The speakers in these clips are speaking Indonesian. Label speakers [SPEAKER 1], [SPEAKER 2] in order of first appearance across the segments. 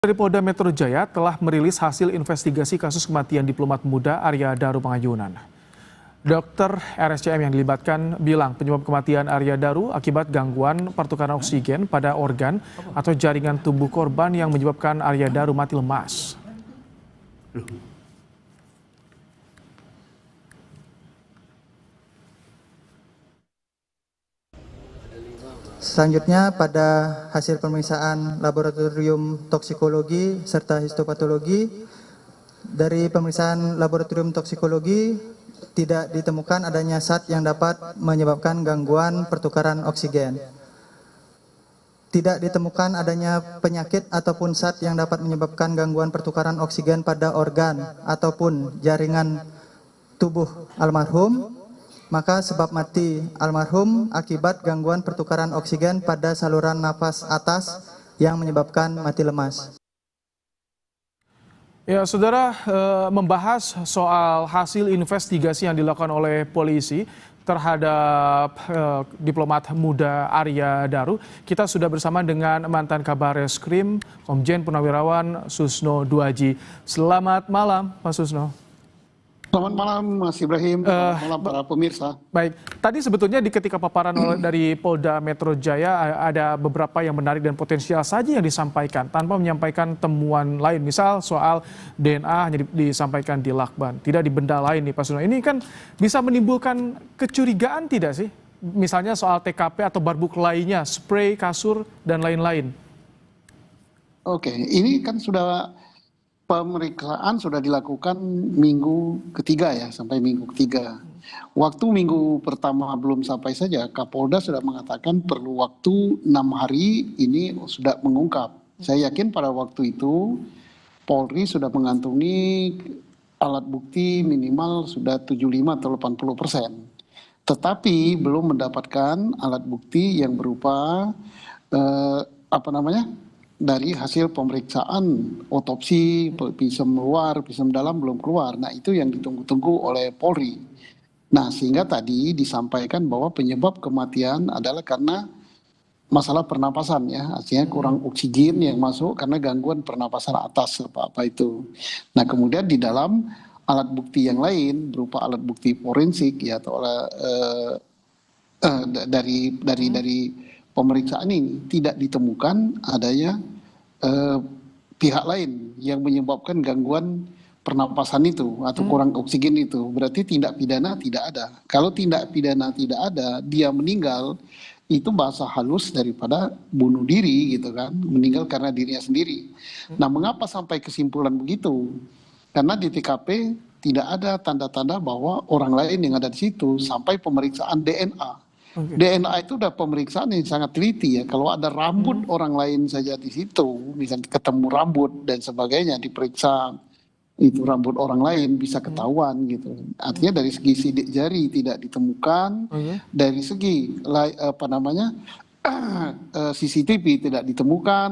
[SPEAKER 1] Dari Polda Metro Jaya telah merilis hasil investigasi kasus kematian diplomat muda Arya Daru Pangayunan. Dokter RSCM yang dilibatkan bilang penyebab kematian Arya Daru akibat gangguan pertukaran oksigen pada organ atau jaringan tubuh korban yang menyebabkan Arya Daru mati lemas.
[SPEAKER 2] Selanjutnya, pada hasil pemeriksaan laboratorium toksikologi serta histopatologi, dari pemeriksaan laboratorium toksikologi tidak ditemukan adanya zat yang dapat menyebabkan gangguan pertukaran oksigen. Tidak ditemukan adanya penyakit ataupun zat yang dapat menyebabkan gangguan pertukaran oksigen pada organ ataupun jaringan tubuh almarhum. Maka sebab mati almarhum akibat gangguan pertukaran oksigen pada saluran nafas atas yang menyebabkan mati lemas.
[SPEAKER 1] Ya, saudara, membahas soal hasil investigasi yang dilakukan oleh polisi terhadap diplomat muda Arya Daru. Kita sudah bersama dengan mantan Kabar Reskrim Komjen Purnawirawan Susno Duaji. Selamat malam, Mas Susno.
[SPEAKER 3] Selamat malam Mas Ibrahim, selamat malam para pemirsa.
[SPEAKER 1] Baik, tadi sebetulnya ketika paparan dari Polda Metro Jaya ada beberapa yang menarik dan potensial saja yang disampaikan tanpa menyampaikan temuan lain. Misal soal DNA hanya disampaikan di lakban, tidak di benda lain nih Pak Susno. Ini kan bisa menimbulkan kecurigaan tidak sih? Misalnya soal TKP atau barbuk lainnya, spray, kasur, dan lain-lain.
[SPEAKER 3] Oke, ini kan sudah pemeriksaan sudah dilakukan minggu ketiga ya, sampai minggu ketiga. Waktu minggu pertama belum sampai saja, Kapolda sudah mengatakan perlu waktu 6 hari ini sudah mengungkap. Saya yakin pada waktu itu Polri sudah mengantongi alat bukti minimal sudah 75 atau 80%. Tetapi belum mendapatkan alat bukti yang berupa dari hasil pemeriksaan otopsi, visum luar, visum dalam belum keluar. Nah, itu yang ditunggu-tunggu oleh Polri. Nah, sehingga tadi disampaikan bahwa penyebab kematian adalah karena masalah pernapasan ya, artinya kurang oksigen yang masuk karena gangguan pernapasan atas apa itu. Nah, kemudian di dalam alat bukti yang lain berupa alat bukti forensik ya atau dari pemeriksaan ini tidak ditemukan adanya pihak lain yang menyebabkan gangguan pernapasan itu atau kurang oksigen itu. Berarti tindak pidana tidak ada. Kalau tindak pidana tidak ada, dia meninggal, itu bahasa halus daripada bunuh diri gitu kan, meninggal karena dirinya sendiri. Nah, mengapa sampai kesimpulan begitu? Karena di TKP tidak ada tanda-tanda bahwa orang lain yang ada di situ sampai pemeriksaan DNA. Okay. DNA itu udah pemeriksaan yang sangat teliti ya. Kalau ada rambut orang lain saja di situ, misalnya ketemu rambut dan sebagainya, diperiksa itu rambut orang lain bisa ketahuan gitu. Artinya dari segi sidik jari tidak ditemukan, dari segi CCTV tidak ditemukan,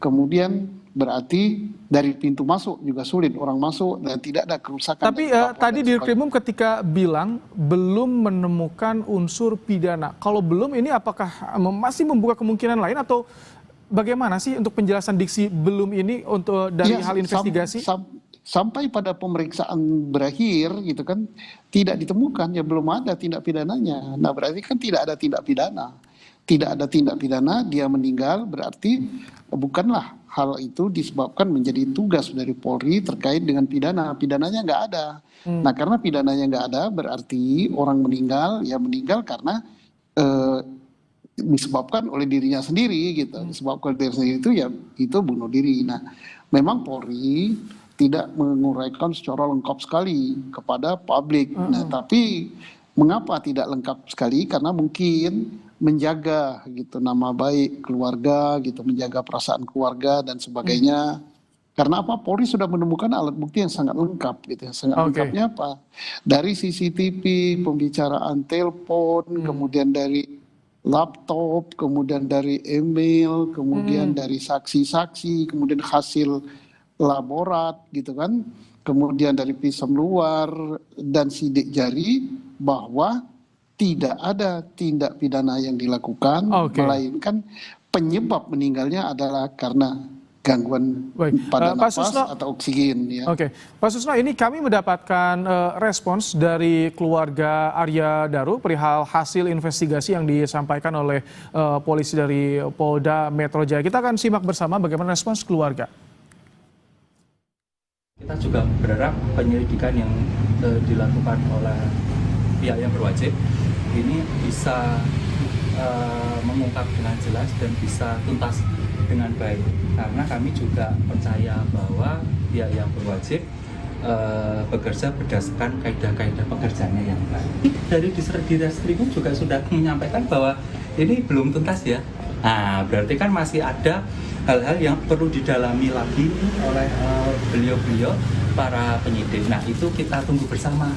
[SPEAKER 3] kemudian berarti dari pintu masuk juga sulit orang masuk dan tidak ada kerusakan.
[SPEAKER 1] Tapi tadi Dirkrimum ketika bilang belum menemukan unsur pidana. Kalau belum, ini apakah masih membuka kemungkinan lain atau bagaimana sih untuk penjelasan diksi belum ini untuk dari hal investigasi?
[SPEAKER 3] Sampai pada pemeriksaan berakhir gitu kan tidak ditemukan, ya belum ada tindak pidananya. Nah, berarti kan tidak ada tindak pidana. Tidak ada tindak pidana, dia meninggal, berarti bukanlah hal itu disebabkan menjadi tugas dari Polri terkait dengan pidana. Pidananya nggak ada. Nah, karena pidananya nggak ada, berarti orang meninggal, ya meninggal karena disebabkan oleh dirinya sendiri gitu. Disebabkan oleh dirinya sendiri itu ya itu bunuh diri. Nah, memang Polri tidak menguraikan secara lengkap sekali kepada publik. Nah, tapi mengapa tidak lengkap sekali? Karena mungkin menjaga gitu nama baik keluarga gitu, menjaga perasaan keluarga dan sebagainya. Karena apa? Polri sudah menemukan alat bukti yang sangat lengkap gitu. Sangat lengkapnya apa? Dari CCTV, pembicaraan telepon, kemudian dari laptop, kemudian dari email, kemudian dari saksi-saksi, kemudian hasil laborat gitu kan, kemudian dari visum luar dan sidik jari bahwa tidak ada tindak pidana yang dilakukan, melainkan penyebab meninggalnya adalah karena gangguan
[SPEAKER 1] Baik.
[SPEAKER 3] pada
[SPEAKER 1] Pak
[SPEAKER 3] nafas
[SPEAKER 1] Susno,
[SPEAKER 3] atau oksigen ya.
[SPEAKER 1] oke, Pak Susno, ini kami mendapatkan respons dari keluarga Arya Daru perihal hasil investigasi yang disampaikan oleh polisi dari Polda Metro Jaya. Kita akan simak bersama bagaimana respons keluarga.
[SPEAKER 4] Kita juga berharap penyelidikan yang dilakukan oleh pihak yang berwajib ini bisa mengungkap dengan jelas dan bisa tuntas dengan baik, karena kami juga percaya bahwa pihak yang berwajib bekerja berdasarkan kaidah-kaidah pekerjaannya yang baik. Dari Ditreskrimum juga sudah menyampaikan bahwa ini belum tuntas ya. Nah, berarti kan masih ada hal-hal yang perlu didalami lagi oleh beliau-beliau para penyidik. Nah, itu kita tunggu bersama.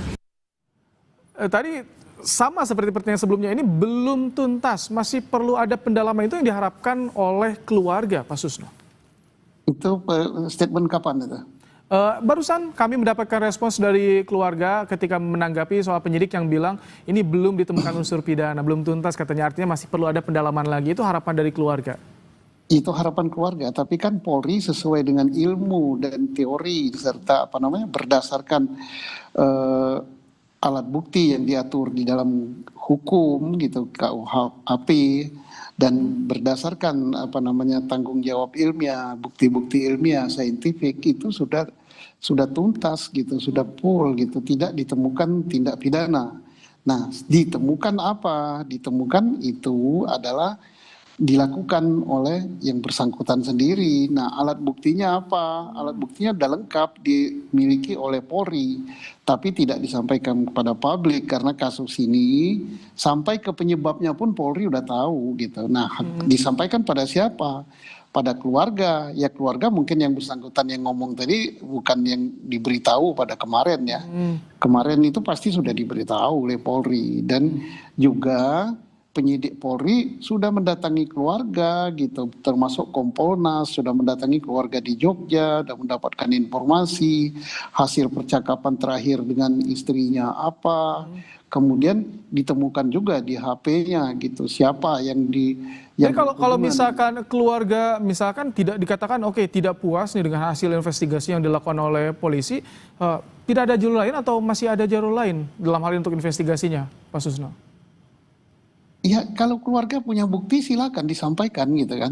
[SPEAKER 1] Tadi sama seperti pertanyaan sebelumnya, ini belum tuntas, masih perlu ada pendalaman, itu yang diharapkan oleh keluarga, Pak Susno.
[SPEAKER 3] Itu statement kapan itu?
[SPEAKER 1] Barusan kami mendapatkan respons dari keluarga ketika menanggapi soal penyidik yang bilang ini belum ditemukan unsur pidana, belum tuntas katanya, artinya masih perlu ada pendalaman lagi. Itu harapan dari keluarga.
[SPEAKER 3] Itu harapan keluarga, tapi kan Polri sesuai dengan ilmu dan teori serta berdasarkan alat bukti yang diatur di dalam hukum gitu KUHP dan berdasarkan tanggung jawab ilmiah, bukti-bukti ilmiah, saintifik itu sudah tuntas gitu, sudah full gitu, tidak ditemukan tindak pidana. Nah, ditemukan apa? Ditemukan itu adalah dilakukan oleh yang bersangkutan sendiri. Nah, alat buktinya apa? Alat buktinya sudah lengkap dimiliki oleh Polri, tapi tidak disampaikan kepada publik karena kasus ini sampai ke penyebabnya pun Polri udah tahu gitu. Nah, disampaikan pada siapa? Pada keluarga. Ya keluarga mungkin yang bersangkutan yang ngomong tadi bukan yang diberitahu pada kemarin ya. Kemarin itu pasti sudah diberitahu oleh Polri dan juga penyidik Polri sudah mendatangi keluarga gitu, termasuk Kompolnas sudah mendatangi keluarga di Jogja dan mendapatkan informasi hasil percakapan terakhir dengan istrinya apa, kemudian ditemukan juga di HP-nya gitu siapa yang
[SPEAKER 1] Jadi kalau misalkan keluarga misalkan tidak dikatakan oke, tidak puas nih dengan hasil investigasi yang dilakukan oleh polisi, tidak ada jalur lain atau masih ada jalur lain dalam hal ini untuk investigasinya, Pak Susno?
[SPEAKER 3] Ya kalau keluarga punya bukti silakan disampaikan gitu kan.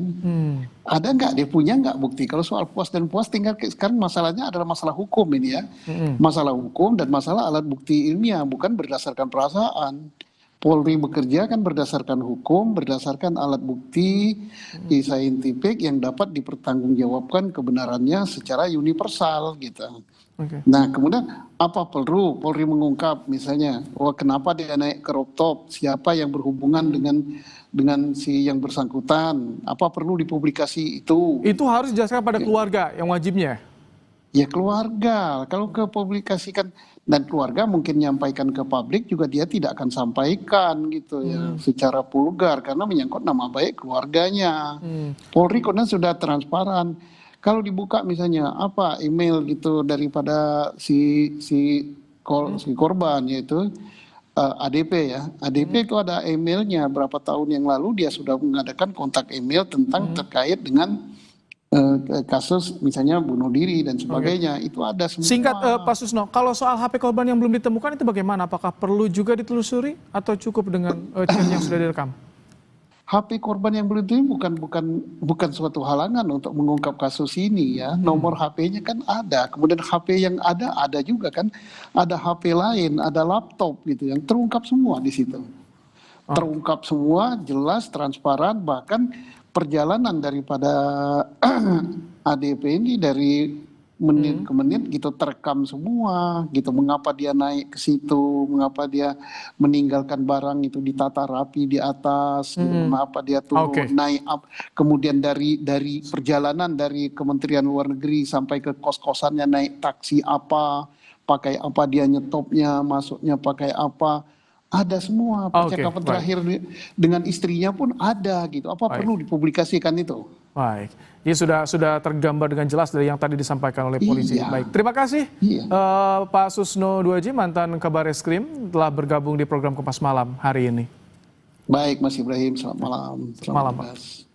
[SPEAKER 3] Ada nggak dia punya nggak bukti? Kalau soal puas dan puas tinggal sekarang masalahnya adalah masalah hukum ini ya. Masalah hukum dan masalah alat bukti ilmiah bukan berdasarkan perasaan. Polri bekerja kan berdasarkan hukum, berdasarkan alat bukti saintifik yang dapat dipertanggungjawabkan kebenarannya secara universal gitu. Nah kemudian apa perlu Polri mengungkap misalnya, kenapa dia naik ke rooftop, siapa yang berhubungan dengan si yang bersangkutan, apa perlu dipublikasi itu? Itu
[SPEAKER 1] harus dijelaskan pada keluarga yang wajibnya?
[SPEAKER 3] Ya keluarga, kalau ke publikasikan dan keluarga mungkin nyampaikan ke publik juga dia tidak akan sampaikan gitu ya secara vulgar karena menyangkut nama baik keluarganya. Polri kan sudah transparan. Kalau dibuka misalnya apa email gitu daripada si korban yaitu ADP ya. ADP itu ada emailnya berapa tahun yang lalu dia sudah mengadakan kontak email tentang terkait dengan kasus misalnya bunuh diri dan sebagainya. Itu ada semua.
[SPEAKER 1] Singkat Pak Susno, kalau soal HP korban yang belum ditemukan itu bagaimana? Apakah perlu juga ditelusuri atau cukup dengan chat yang sudah direkam?
[SPEAKER 3] HP korban yang belum ditemukan bukan suatu halangan untuk mengungkap kasus ini ya. Nomor HP-nya kan ada. Kemudian HP yang ada juga kan. Ada HP lain, ada laptop gitu yang terungkap semua di situ. Terungkap semua, jelas, transparan, bahkan perjalanan daripada ADP ini dari menit ke menit gitu terekam semua gitu, mengapa dia naik ke situ, mengapa dia meninggalkan barang itu ditata rapi di atas, gitu, mengapa dia turun naik up, kemudian dari perjalanan dari Kementerian Luar Negeri sampai ke kos-kosannya naik taksi apa, pakai apa dia nyetopnya, masuknya pakai apa, ada semua percakapan terakhir dengan istrinya pun ada gitu. Apa perlu dipublikasikan itu?
[SPEAKER 1] Baik, ini sudah tergambar dengan jelas dari yang tadi disampaikan oleh polisi. Baik, terima kasih Pak Susno Duaji, mantan Kabareskrim, telah bergabung di program Kompas Malam hari ini.
[SPEAKER 3] Baik Mas Ibrahim, selamat malam.
[SPEAKER 1] Selamat malam Pak.